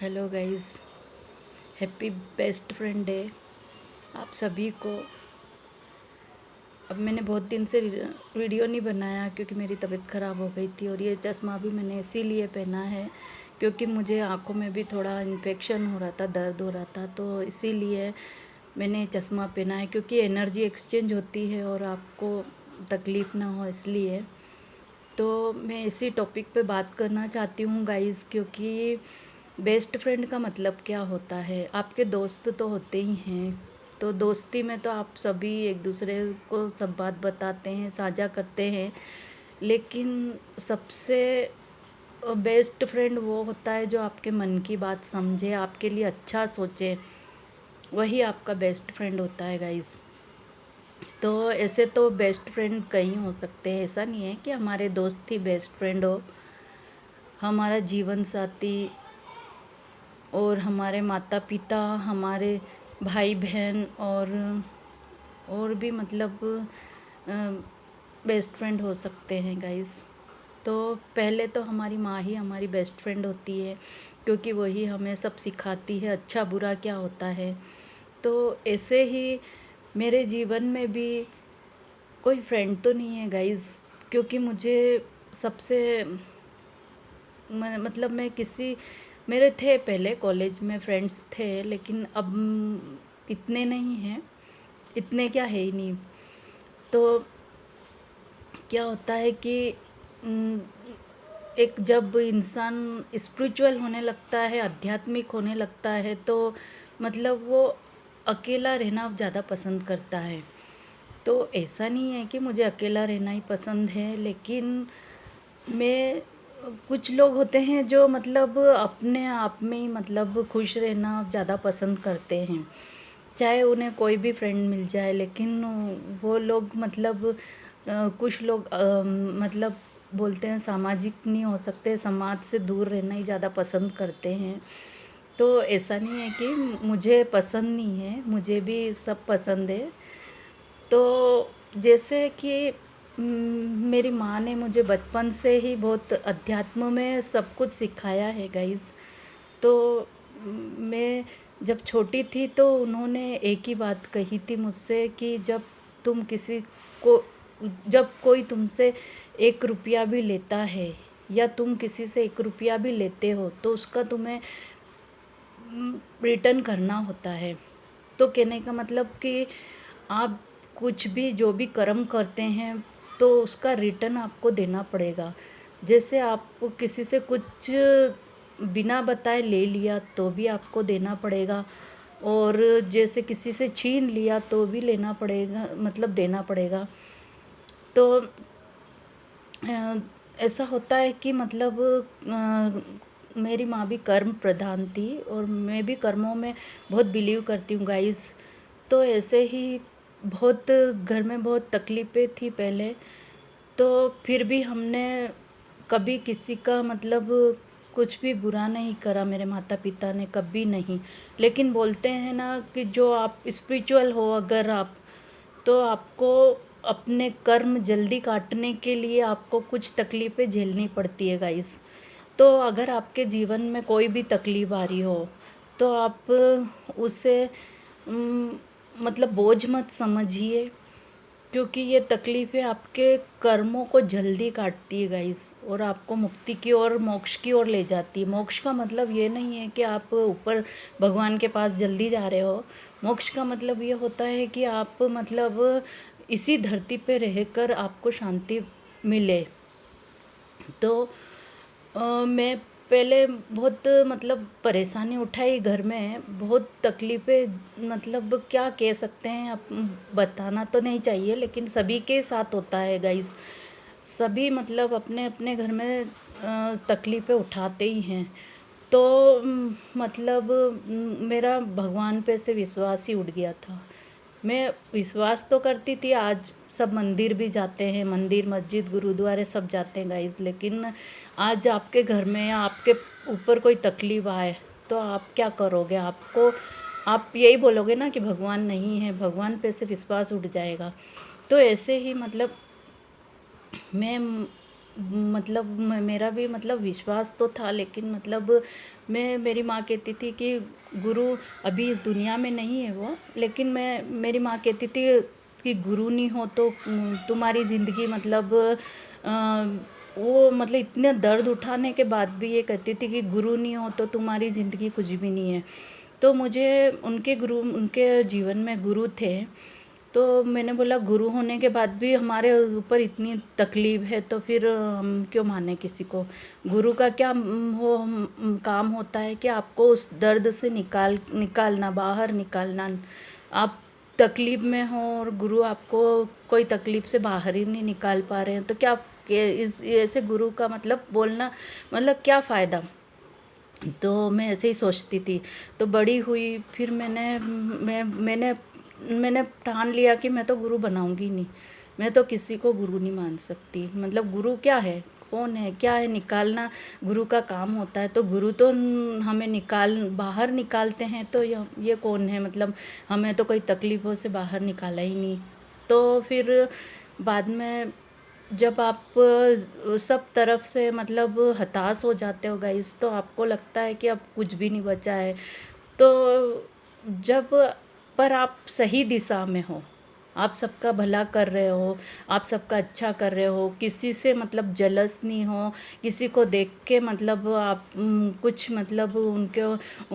Hello guys, happy best friend day आप सभी को। अब मैंने बहुत दिन से वीडियो नहीं बनाया क्योंकि मेरी तबीयत ख़राब हो गई थी और ये चश्मा भी मैंने इसीलिए पहना है क्योंकि मुझे आँखों में भी थोड़ा इन्फेक्शन हो रहा था, दर्द हो रहा था, तो इसीलिए मैंने चश्मा पहना है क्योंकि एनर्जी एक्सचेंज होती है और आपको तकलीफ़ ना हो इसलिए। तो मैं इसी टॉपिक पे बात करना चाहती हूँ गाइस, क्योंकि बेस्ट फ्रेंड का मतलब क्या होता है। आपके दोस्त तो होते ही हैं, तो दोस्ती में तो आप सभी एक दूसरे को सब बात बताते हैं, साझा करते हैं, लेकिन सबसे बेस्ट फ्रेंड वो होता है जो आपके मन की बात समझे, आपके लिए अच्छा सोचे, वही आपका बेस्ट फ्रेंड होता है गाइस। तो ऐसे तो बेस्ट फ्रेंड कई हो सकते हैं, ऐसा नहीं है कि हमारे दोस्त ही बेस्ट फ्रेंड हो। हमारा जीवन साथी और हमारे माता पिता, हमारे भाई बहन और भी मतलब बेस्ट फ्रेंड हो सकते हैं गाइस। तो पहले तो हमारी माँ ही हमारी बेस्ट फ्रेंड होती है क्योंकि वही हमें सब सिखाती है, अच्छा बुरा क्या होता है। तो ऐसे ही मेरे जीवन में भी कोई फ्रेंड तो नहीं है गाइस, क्योंकि मुझे सबसे मतलब मैं किसी मेरे थे पहले कॉलेज में फ्रेंड्स थे, लेकिन अब इतने नहीं हैं, इतने क्या है ही नहीं। तो क्या होता है कि उम, एक जब इंसान स्पिरिचुअल होने लगता है, आध्यात्मिक होने लगता है, तो मतलब वो अकेला रहना ज़्यादा पसंद करता है। तो ऐसा नहीं है कि मुझे अकेला रहना ही पसंद है, लेकिन मैं कुछ लोग होते हैं जो मतलब अपने आप में ही मतलब खुश रहना ज़्यादा पसंद करते हैं, चाहे उन्हें कोई भी फ्रेंड मिल जाए, लेकिन वो लोग मतलब कुछ लोग मतलब बोलते हैं सामाजिक नहीं हो सकते, समाज से दूर रहना ही ज़्यादा पसंद करते हैं। तो ऐसा नहीं है कि मुझे पसंद नहीं है, मुझे भी सब पसंद है। तो जैसे कि मेरी माँ ने मुझे बचपन से ही बहुत अध्यात्म में सब कुछ सिखाया है गाइस। तो मैं जब छोटी थी तो उन्होंने एक ही बात कही थी मुझसे कि जब कोई तुमसे 1 रुपया भी लेता है या तुम किसी से 1 रुपया भी लेते हो तो उसका तुम्हें रिटर्न करना होता है। तो कहने का मतलब कि आप कुछ भी जो भी कर्म करते हैं तो उसका रिटर्न आपको देना पड़ेगा। जैसे आप किसी से कुछ बिना बताए ले लिया तो भी आपको देना पड़ेगा, और जैसे किसी से छीन लिया तो भी लेना पड़ेगा, मतलब देना पड़ेगा। तो ऐसा होता है कि मतलब मेरी माँ भी कर्म प्रधान थी और मैं भी कर्मों में बहुत बिलीव करती हूँ गाइस। तो ऐसे ही बहुत घर में बहुत तकलीफ़ें थी पहले, तो फिर भी हमने कभी किसी का मतलब कुछ भी बुरा नहीं करा, मेरे माता पिता ने कभी नहीं। लेकिन बोलते हैं ना कि जो आप स्पिरिचुअल हो अगर आप, तो आपको अपने कर्म जल्दी काटने के लिए आपको कुछ तकलीफ़ें झेलनी पड़ती है गाइस। तो अगर आपके जीवन में कोई भी तकलीफ़ आ रही हो तो आप उसे उम, मतलब बोझ मत समझिए, क्योंकि ये तकलीफ़ें आपके कर्मों को जल्दी काटती है गाइस और आपको मुक्ति की ओर, मोक्ष की ओर ले जाती है। मोक्ष का मतलब ये नहीं है कि आप ऊपर भगवान के पास जल्दी जा रहे हो। मोक्ष का मतलब ये होता है कि आप मतलब इसी धरती पे रहकर आपको शांति मिले। तो मैं पहले बहुत मतलब परेशानी उठाई, घर में बहुत तकलीफ़ें, मतलब क्या कह सकते हैं, अब बताना तो नहीं चाहिए लेकिन सभी के साथ होता है गाइस। सभी मतलब अपने अपने घर में तकलीफ़ें उठाते ही हैं। तो मतलब मेरा भगवान पे से विश्वास ही उठ गया था। मैं विश्वास तो करती थी, आज सब मंदिर भी जाते हैं, मंदिर मस्जिद गुरुद्वारे सब जाते हैं गाइस, लेकिन आज आपके घर में या आपके ऊपर कोई तकलीफ़ आए तो आप क्या करोगे? आप यही बोलोगे ना कि भगवान नहीं है, भगवान पे से विश्वास उठ जाएगा। तो ऐसे ही मतलब मैं मतलब मेरा भी मतलब विश्वास तो था, लेकिन मतलब मेरी माँ कहती थी कि गुरु अभी इस दुनिया में नहीं है वो, लेकिन मेरी माँ कहती थी कि गुरु नहीं हो तो तुम्हारी ज़िंदगी मतलब वो मतलब इतने दर्द उठाने के बाद भी ये कहती थी कि गुरु नहीं हो तो तुम्हारी ज़िंदगी कुछ भी नहीं है। तो मुझे उनके जीवन में गुरु थे, तो मैंने बोला गुरु होने के बाद भी हमारे ऊपर इतनी तकलीफ है तो फिर हम क्यों माने किसी को। गुरु का क्या काम होता है कि आपको उस दर्द से निकालना, बाहर निकालना। आप तकलीफ में हो और गुरु आपको कोई तकलीफ से बाहर ही नहीं निकाल पा रहे हैं, तो क्या इस ऐसे गुरु का मतलब बोलना मतलब क्या फ़ायदा। तो मैं ऐसे ही सोचती थी। तो बड़ी हुई फिर मैंने ठान लिया कि मैं तो गुरु बनाऊंगी नहीं, मैं तो किसी को गुरु नहीं मान सकती। मतलब गुरु क्या है, कौन है, क्या है, निकालना गुरु का काम होता है। तो गुरु तो हमें बाहर निकालते हैं, तो ये कौन है, मतलब हमें तो कोई तकलीफ़ों से बाहर निकाला ही नहीं। तो फिर बाद में जब आप सब तरफ से मतलब हताश हो जाते हो गाइस, तो आपको लगता है कि अब कुछ भी नहीं बचा है। तो जब पर आप सही दिशा में हो, आप सबका भला कर रहे हो, आप सबका अच्छा कर रहे हो, किसी से मतलब जलस नहीं हो, किसी को देख के मतलब आप कुछ मतलब उनके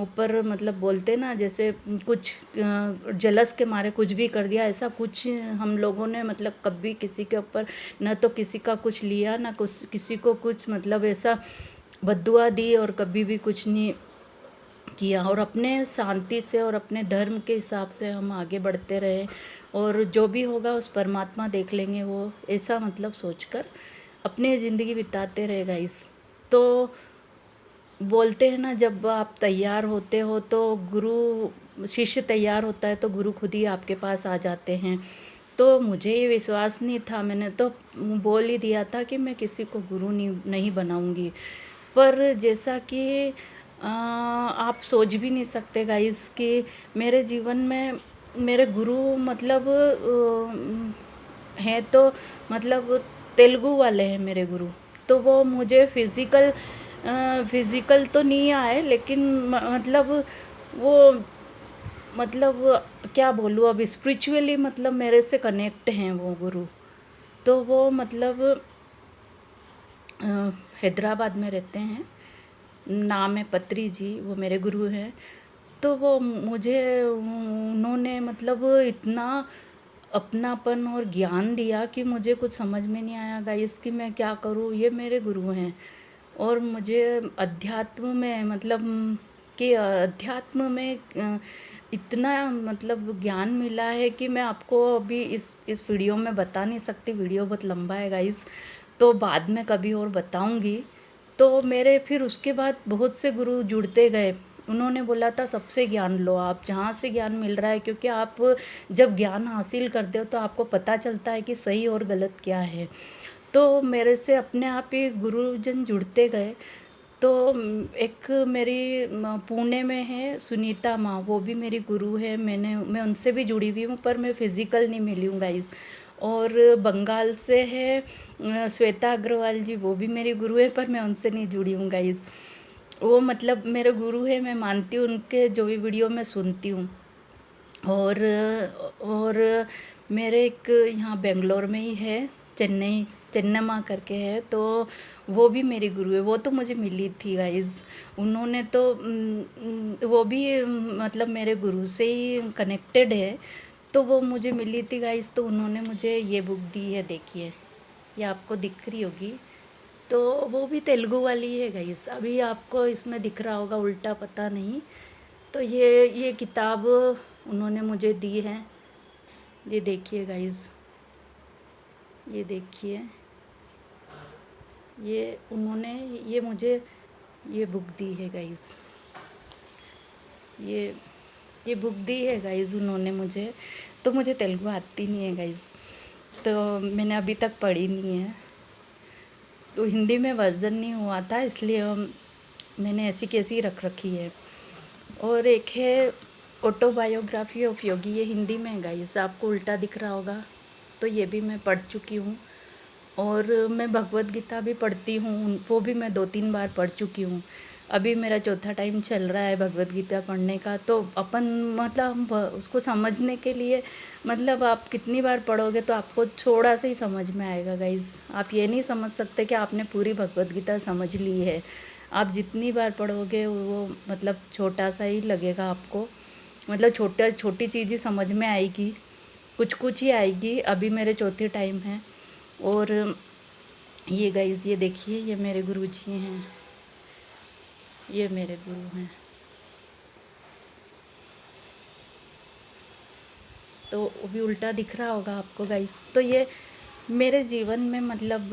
ऊपर मतलब बोलते ना जैसे कुछ जलस के मारे कुछ भी कर दिया, ऐसा कुछ हम लोगों ने मतलब कभी किसी के ऊपर न तो किसी का कुछ लिया, ना कुछ किसी को कुछ मतलब ऐसा बद्दुआ दी, और कभी भी कुछ नहीं किया। और अपने शांति से और अपने धर्म के हिसाब से हम आगे बढ़ते रहे, और जो भी होगा उस परमात्मा देख लेंगे, वो ऐसा मतलब सोचकर अपनी ज़िंदगी बिताते रहे गाइस। तो बोलते हैं ना, जब आप तैयार होते हो तो शिष्य तैयार होता है तो गुरु खुद ही आपके पास आ जाते हैं। तो मुझे ये विश्वास नहीं था, मैंने तो बोल ही दिया था कि मैं किसी को गुरु नहीं बनाऊंगी। पर जैसा कि आप सोच भी नहीं सकते गाइस कि मेरे जीवन में मेरे गुरु मतलब हैं, तो मतलब तेलुगु वाले हैं मेरे गुरु। तो वो मुझे फिज़िकल तो नहीं आए, लेकिन मतलब वो मतलब क्या बोलूँ, अब स्पिरिचुअली मतलब मेरे से कनेक्ट हैं वो गुरु। तो वो मतलब हैदराबाद में रहते हैं, नाम है पत्री जी, वो मेरे गुरु हैं। तो वो मुझे उन्होंने मतलब इतना अपनापन और ज्ञान दिया कि मुझे कुछ समझ में नहीं आया गाइस कि मैं क्या करूँ। ये मेरे गुरु हैं, और मुझे अध्यात्म में मतलब कि अध्यात्म में इतना मतलब ज्ञान मिला है कि मैं आपको अभी इस वीडियो में बता नहीं सकती, वीडियो बहुत लंबा है गाइस, तो बाद में कभी और बताऊंगी। तो मेरे फिर उसके बाद बहुत से गुरु जुड़ते गए। उन्होंने बोला था सबसे ज्ञान लो, आप जहाँ से ज्ञान मिल रहा है, क्योंकि आप जब ज्ञान हासिल करते हो तो आपको पता चलता है कि सही और गलत क्या है। तो मेरे से अपने आप ही गुरुजन जुड़ते गए। तो एक मेरी पुणे में है सुनीता माँ, वो भी मेरी गुरु है। मैं उनसे भी जुड़ी हुई हूँ, पर मैं फिज़िकल नहीं मिली हूँ गाइस। और बंगाल से है श्वेता अग्रवाल जी, वो भी मेरी गुरु है, पर मैं उनसे नहीं जुड़ी हूँ गाइस। वो मतलब मेरे गुरु है, मैं मानती हूँ उनके जो भी वीडियो मैं सुनती हूँ। और मेरे एक यहाँ बेंगलोर में ही है, चेन्नम्मा करके है, तो वो भी मेरी गुरु है। वो तो मुझे मिली थी गाइस, उन्होंने तो वो भी मतलब मेरे गुरु से ही कनेक्टेड है, तो वो मुझे मिली थी गाइस। तो उन्होंने मुझे ये बुक दी है, देखिए ये आपको दिख रही होगी। तो वो भी तेलुगु वाली है गाइस, अभी आपको इसमें दिख रहा होगा उल्टा, पता नहीं। तो ये किताब उन्होंने मुझे दी है, ये देखिए गाइस, ये देखिए, ये उन्होंने ये मुझे ये बुक दी है गाइस, ये बुक दी है गाइस उन्होंने मुझे। तो मुझे तेलुगु आती नहीं है गाइस, तो मैंने अभी तक पढ़ी नहीं है, तो हिंदी में वर्जन नहीं हुआ था, इसलिए मैंने ऐसी कैसी रख रखी है। और एक है ऑटोबायोग्राफी ऑफ योगी, ये हिंदी में है गाइस, आपको उल्टा दिख रहा होगा, तो ये भी मैं पढ़ चुकी हूँ। और मैं भगवत गीता भी पढ़ती हूँ, वो भी मैं 2-3 बार पढ़ चुकी हूँ। अभी मेरा चौथा टाइम चल रहा है भगवत गीता पढ़ने का। तो अपन मतलब हम उसको समझने के लिए मतलब आप कितनी बार पढ़ोगे तो आपको थोड़ा सा ही समझ में आएगा गाइज़। आप ये नहीं समझ सकते कि आपने पूरी भगवत गीता समझ ली है। आप जितनी बार पढ़ोगे वो मतलब छोटा सा ही लगेगा आपको, मतलब छोटी चीज़ ही समझ में आएगी, कुछ कुछ ही आएगी। अभी मेरे चौथे टाइम है। और ये गाइस ये देखिए, ये मेरे गुरुजी हैं, ये मेरे गुरु हैं। तो अभी उल्टा दिख रहा होगा आपको गाइस। तो ये मेरे जीवन में मतलब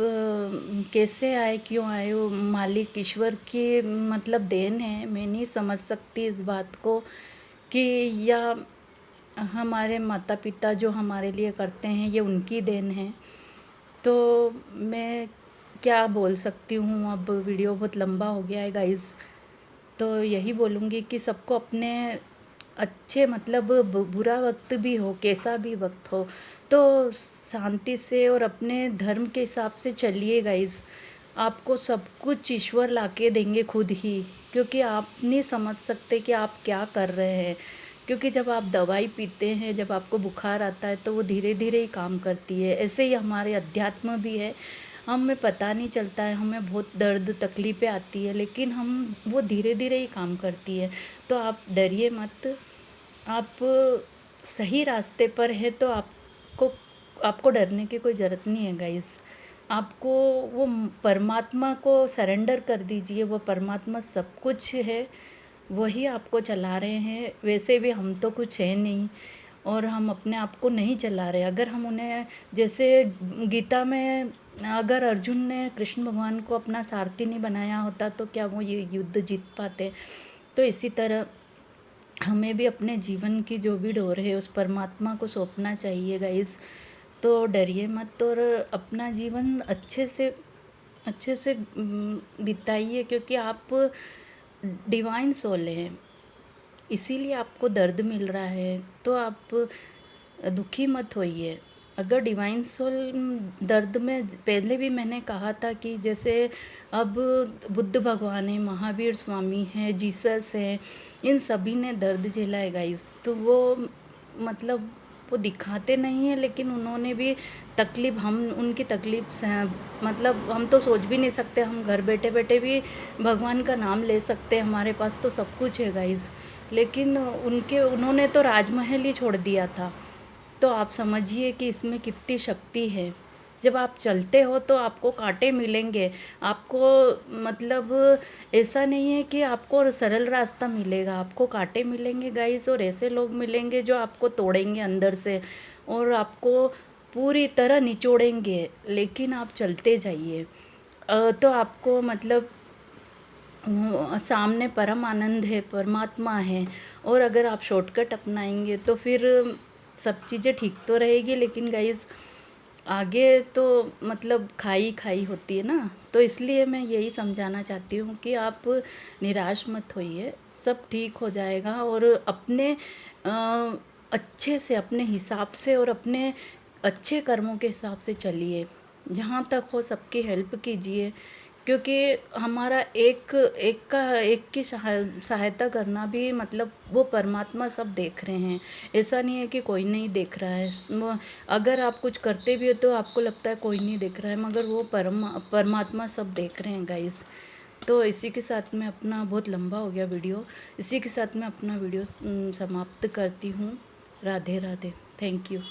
कैसे आए, क्यों आए, वो मालिक ईश्वर की मतलब देन है। मैं नहीं समझ सकती इस बात को कि या हमारे माता पिता जो हमारे लिए करते हैं ये उनकी देन है। तो मैं क्या बोल सकती हूँ, अब वीडियो बहुत लंबा हो गया है गाइज़। तो यही बोलूँगी कि सबको अपने अच्छे मतलब बुरा वक्त भी हो, कैसा भी वक्त हो, तो शांति से और अपने धर्म के हिसाब से चलिए गाइज़। आपको सब कुछ ईश्वर लाके देंगे खुद ही, क्योंकि आप नहीं समझ सकते कि आप क्या कर रहे हैं। क्योंकि जब आप दवाई पीते हैं, जब आपको बुखार आता है तो वो धीरे धीरे ही काम करती है। ऐसे ही हमारे अध्यात्म भी है, हमें पता नहीं चलता है, हमें बहुत दर्द तकलीफ़ें आती है, लेकिन हम वो धीरे धीरे ही काम करती है। तो आप डरिए मत, आप सही रास्ते पर है तो आपको आपको डरने की कोई ज़रूरत नहीं है गाइज़। आपको वो परमात्मा को सरेंडर कर दीजिए, वो परमात्मा सब कुछ है, वही आपको चला रहे हैं। वैसे भी हम तो कुछ है नहीं और हम अपने आप को नहीं चला रहे। अगर हम उन्हें, जैसे गीता में अगर अर्जुन ने कृष्ण भगवान को अपना सारथी नहीं बनाया होता तो क्या वो ये युद्ध जीत पाते। तो इसी तरह हमें भी अपने जीवन की जो भी डोर है उस परमात्मा को सौंपना चाहिए गाइज़। तो डरिए मत और अपना जीवन अच्छे से बिताइए, क्योंकि आप डिवाइन सोल हैं, इसीलिए आपको दर्द मिल रहा है। तो आप दुखी मत होइए। अगर डिवाइन सोल दर्द में, पहले भी मैंने कहा था कि जैसे अब बुद्ध भगवान है, महावीर स्वामी हैं, जीसस हैं, इन सभी ने दर्द झेला है गाइस। तो वो मतलब वो दिखाते नहीं है, लेकिन उन्होंने भी तकलीफ़, हम उनकी तकलीफ़ मतलब हम तो सोच भी नहीं सकते। हम घर बैठे बैठे भी भगवान का नाम ले सकते हैं, हमारे पास तो सब कुछ है गाइस। लेकिन उन्होंने तो राजमहल ही छोड़ दिया था। तो आप समझिए कि इसमें कितनी शक्ति है। जब आप चलते हो तो आपको कांटे मिलेंगे, आपको मतलब ऐसा नहीं है कि आपको सरल रास्ता मिलेगा, आपको कांटे मिलेंगे गाइस। और ऐसे लोग मिलेंगे जो आपको तोड़ेंगे अंदर से और आपको पूरी तरह निचोड़ेंगे, लेकिन आप चलते जाइए। तो आपको मतलब सामने परम आनंद है, परमात्मा है। और अगर आप शॉर्टकट अपनाएंगे तो फिर सब चीज़ें ठीक तो रहेगी, लेकिन गाइस आगे तो मतलब खाई खाई होती है ना। तो इसलिए मैं यही समझाना चाहती हूँ कि आप निराश मत होइए, सब ठीक हो जाएगा। और अपने अच्छे से, अपने हिसाब से और अपने अच्छे कर्मों के हिसाब से चलिए, जहाँ तक हो सबकी हेल्प कीजिए। क्योंकि हमारा एक की सहायता करना भी मतलब वो परमात्मा सब देख रहे हैं। ऐसा नहीं है कि कोई नहीं देख रहा है। अगर आप कुछ करते भी हो तो आपको लगता है कोई नहीं देख रहा है, मगर वो परमात्मा सब देख रहे हैं गाइस। तो इसी के साथ में अपना, बहुत लंबा हो गया वीडियो, इसी के साथ मैं अपना वीडियो समाप्त करती हूँ। Radhe Radhe, thank you.